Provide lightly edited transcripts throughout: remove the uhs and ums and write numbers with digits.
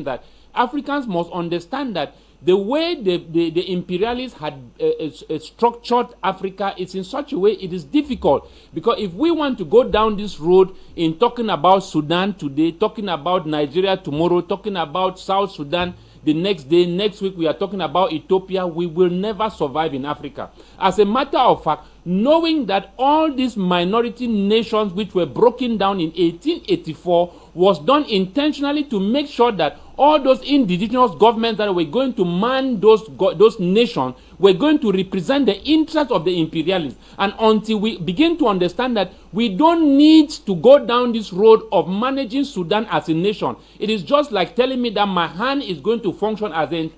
that Africans must understand that the way the imperialists had structured Africa is in such a way it is difficult. Because if we want to go down this road in talking about Sudan today, talking about Nigeria tomorrow, talking about South Sudan the next day, next week we are talking about Ethiopia, we will never survive in Africa. As a matter of fact, knowing that all these minority nations which were broken down in 1884 was done intentionally to make sure that all those indigenous governments that were going to man those nations were going to represent the interests of the imperialists. And until we begin to understand that we don't need to go down this road of managing Sudan as a nation, it is just like telling me that my hand is going to function as an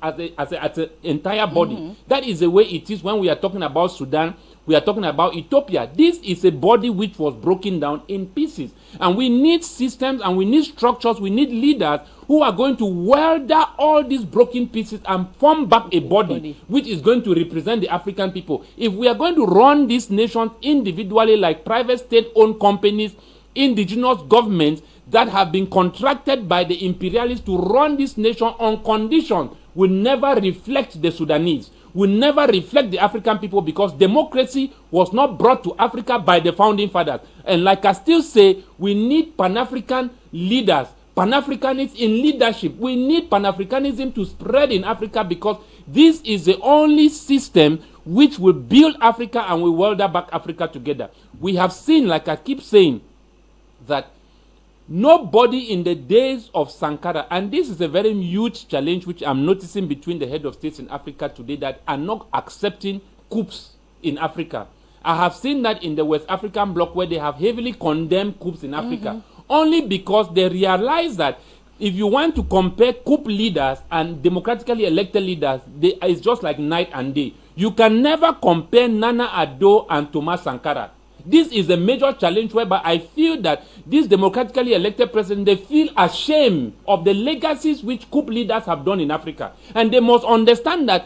entire body. That is the way it is when we are talking about Sudan. We are talking about Ethiopia. This is a body which was broken down in pieces. And we need systems and we need structures, we need leaders who are going to weld all these broken pieces and form back a body which is going to represent the African people. If we are going to run these nations individually like private state-owned companies, indigenous governments that have been contracted by the imperialists to run this nation on conditions will never reflect the Sudanese, will never reflect the African people, because democracy was not brought to Africa by the founding fathers. And like I still say, we need Pan-African leaders, Pan-Africanists in leadership. We need Pan-Africanism to spread in Africa, because this is the only system which will build Africa and will weld back Africa together. We have seen, like I keep saying, that nobody in the days of Sankara, and this is a very huge challenge which I'm noticing between the head of states in Africa today, that are not accepting coups in Africa. I have seen that in the West African bloc, where they have heavily condemned coups in Africa, only because they realize that if you want to compare coup leaders and democratically elected leaders, it's just like night and day. You can never compare Nana Addo and Thomas Sankara. This is a major challenge whereby I feel that these democratically elected presidents, they feel ashamed of the legacies which coup leaders have done in Africa. And they must understand that